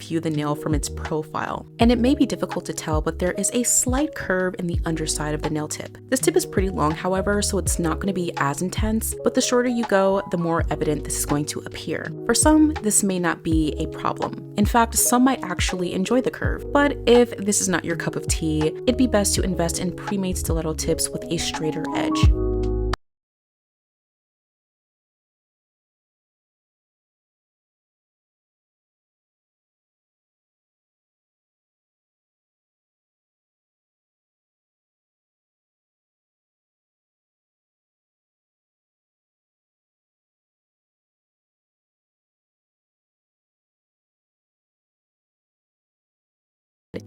view the nail from its profile. And it may be difficult to tell, but there is a slight curve in the underside of the nail tip. This tip is pretty long, however, so it's not going to be as intense, but the shorter you go, the more evident this is going to appear. For some, this may not be a problem. In fact, some might actually enjoy the curve. But if this is not your cup of tea, it'd be best to invest in pre-made stiletto tips with a straighter edge.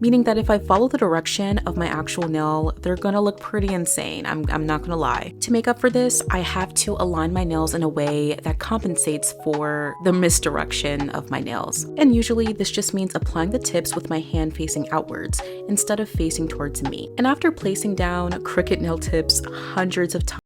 Meaning that if I follow the direction of my actual nail, they're gonna look pretty insane, I'm not gonna lie. To make up for this, I have to align my nails in a way that compensates for the misdirection of my nails. And usually this just means applying the tips with my hand facing outwards instead of facing towards me. And after placing down crooked nail tips hundreds of times,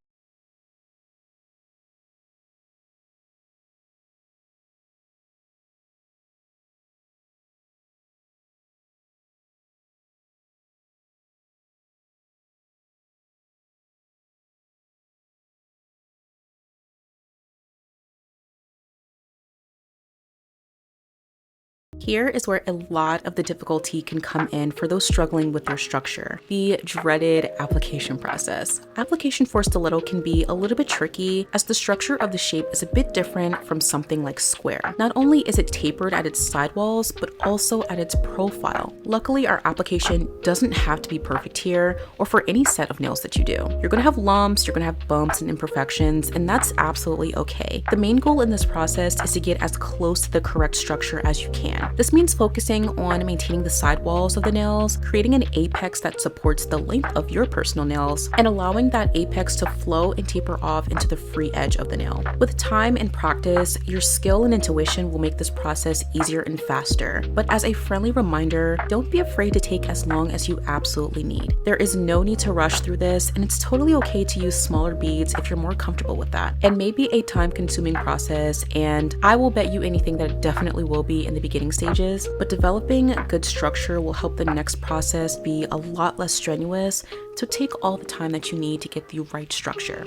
here is where a lot of the difficulty can come in for those struggling with their structure, the dreaded application process. Application for stiletto can be a little bit tricky as the structure of the shape is a bit different from something like square. Not only is it tapered at its sidewalls, but also at its profile. Luckily, our application doesn't have to be perfect here or for any set of nails that you do. You're gonna have lumps, you're gonna have bumps and imperfections, and that's absolutely okay. The main goal in this process is to get as close to the correct structure as you can. This means focusing on maintaining the sidewalls of the nails, creating an apex that supports the length of your personal nails, and allowing that apex to flow and taper off into the free edge of the nail. With time and practice, your skill and intuition will make this process easier and faster. But as a friendly reminder, don't be afraid to take as long as you absolutely need. There is no need to rush through this, and it's totally okay to use smaller beads if you're more comfortable with that. It may be a time-consuming process, and I will bet you anything that it definitely will be in the beginning stages, but developing good structure will help the next process be a lot less strenuous, so take all the time that you need to get the right structure.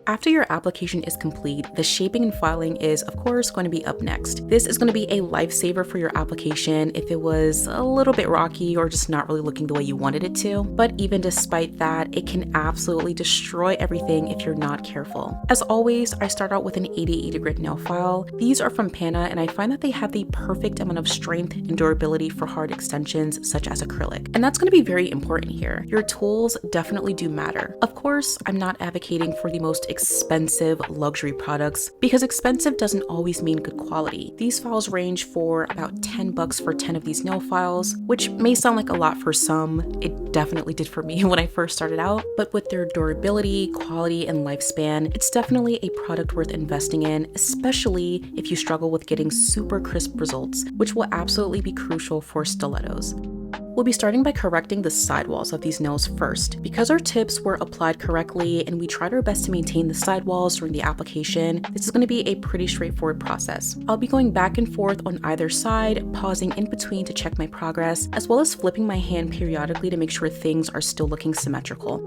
After your application is complete, the shaping and filing is of course going to be up next. This is going to be a lifesaver for your application if it was a little bit rocky or just not really looking the way you wanted it to. But even despite that, it can absolutely destroy everything if you're not careful. As always, I start out with an 88 grit nail file. These are from Pana, and I find that they have the perfect amount of strength and durability for hard extensions such as acrylic. And that's going to be very important here. Your tools definitely do matter. Of course, I'm not advocating for the most expensive luxury products because expensive doesn't always mean good quality. These files range for about $10 for 10 of these nail files, which may sound like a lot for some. It definitely did for me when I first started out, but with their durability, quality, and lifespan, it's definitely a product worth investing in, especially if you struggle with getting super crisp results, which will absolutely be crucial for stilettos. We'll be starting by correcting the sidewalls of these nails first. Because our tips were applied correctly and we tried our best to maintain the sidewalls during the application, this is going to be a pretty straightforward process. I'll be going back and forth on either side, pausing in between to check my progress, as well as flipping my hand periodically to make sure things are still looking symmetrical.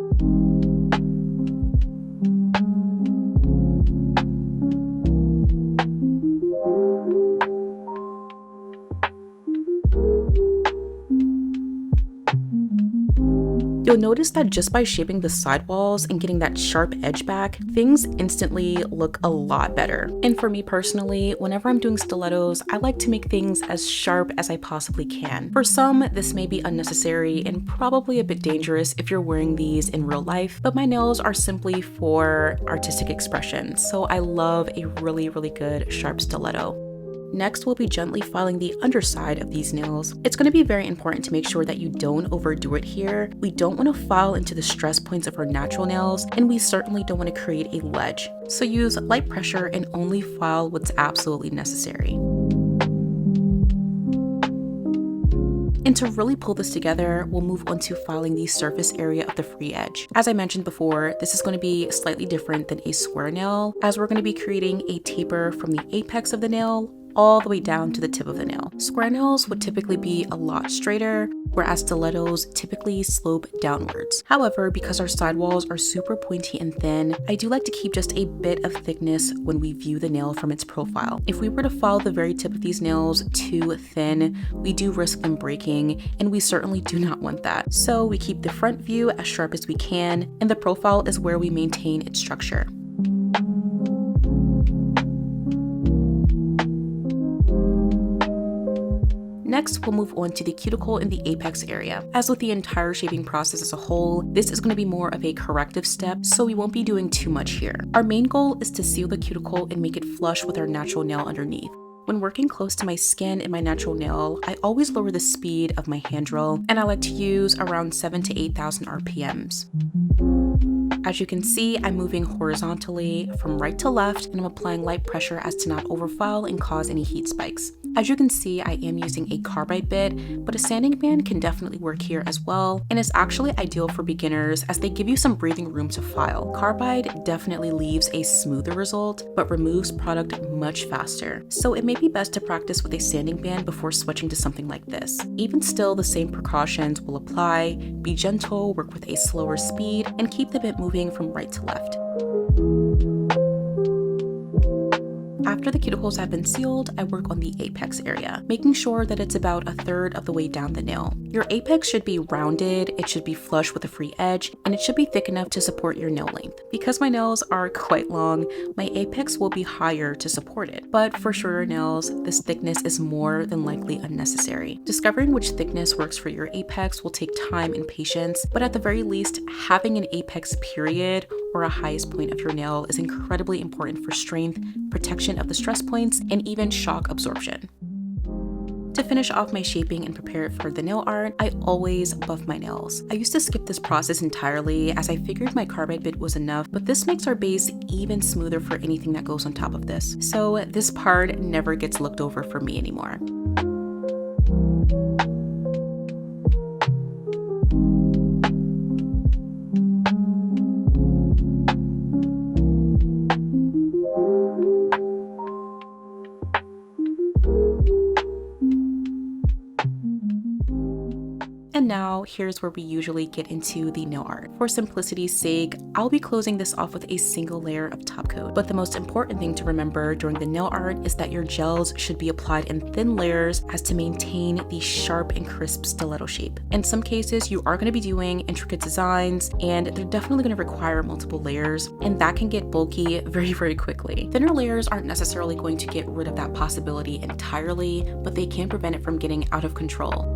You'll notice that just by shaping the sidewalls and getting that sharp edge back, things instantly look a lot better. And for me personally, whenever I'm doing stilettos, I like to make things as sharp as I possibly can. For some, this may be unnecessary and probably a bit dangerous if you're wearing these in real life, but my nails are simply for artistic expression, so I love a really good sharp stiletto. Next, we'll be gently filing the underside of these nails. It's going to be very important to make sure that you don't overdo it here. We don't want to file into the stress points of our natural nails, and we certainly don't want to create a ledge. So use light pressure and only file what's absolutely necessary. And to really pull this together, we'll move on to filing the surface area of the free edge. As I mentioned before, this is going to be slightly different than a square nail, as we're going to be creating a taper from the apex of the nail all the way down to the tip of the nail. Square nails would typically be a lot straighter, whereas stilettos typically slope downwards. However, because our sidewalls are super pointy and thin, I do like to keep just a bit of thickness when we view the nail from its profile. If we were to file the very tip of these nails too thin, we do risk them breaking, and we certainly do not want that. So we keep the front view as sharp as we can, and the profile is where we maintain its structure. Next, we'll move on to the cuticle in the apex area. As with the entire shaping process as a whole, this is going to be more of a corrective step, so we won't be doing too much here. Our main goal is to seal the cuticle and make it flush with our natural nail underneath. When working close to my skin and my natural nail, I always lower the speed of my hand drill, and I like to use around 7,000 to 8,000 RPMs. As you can see, I'm moving horizontally from right to left, and I'm applying light pressure as to not overfile and cause any heat spikes. As you can see, I am using a carbide bit, but a sanding band can definitely work here as well, and is actually ideal for beginners as they give you some breathing room to file. Carbide definitely leaves a smoother result, but removes product much faster. So it may be best to practice with a sanding band before switching to something like this. Even still, the same precautions will apply. Be gentle, work with a slower speed, and keep the bit moving from right to left. After the cuticles have been sealed, I work on the apex area, making sure that it's about a third of the way down the nail. Your apex should be rounded, it should be flush with a free edge, and it should be thick enough to support your nail length. Because my nails are quite long, my apex will be higher to support it. But for shorter nails, this thickness is more than likely unnecessary. Discovering which thickness works for your apex will take time and patience, but at the very least, having an apex period or a highest point of your nail is incredibly important for strength, protection of the stress points, and even shock absorption. To finish off my shaping and prepare it for the nail art, I always buff my nails. I used to skip this process entirely as I figured my carbide bit was enough, but this makes our base even smoother for anything that goes on top of this. So this part never gets looked over for me anymore. And now, here's where we usually get into the nail art. For simplicity's sake, I'll be closing this off with a single layer of top coat. But the most important thing to remember during the nail art is that your gels should be applied in thin layers as to maintain the sharp and crisp stiletto shape. In some cases, you are going to be doing intricate designs, and they're definitely going to require multiple layers, and that can get bulky very quickly. Thinner layers aren't necessarily going to get rid of that possibility entirely, but they can prevent it from getting out of control.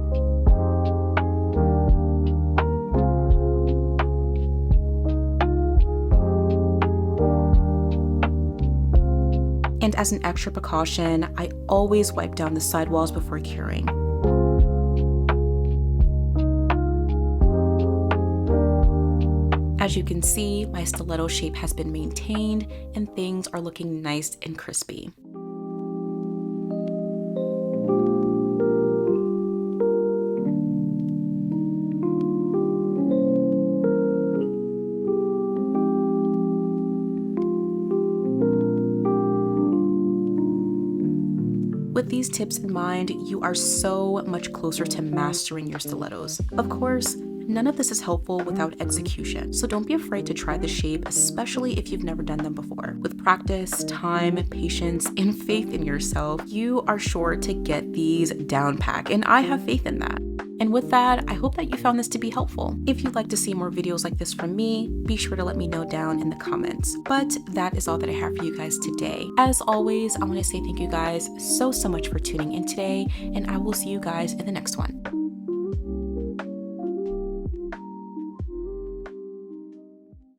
And as an extra precaution, I always wipe down the sidewalls before curing. As you can see, my stiletto shape has been maintained and things are looking nice and crispy. With these tips in mind, you are so much closer to mastering your stilettos. Of course, none of this is helpful without execution, so don't be afraid to try the shape, especially if you've never done them before. With practice, time, patience, and faith in yourself, you are sure to get these down pat, and I have faith in that. And with that, I hope that you found this to be helpful. If you'd like to see more videos like this from me, be sure to let me know down in the comments. But that is all that I have for you guys today. As always, I want to say thank you guys so much for tuning in today, and I will see you guys in the next one.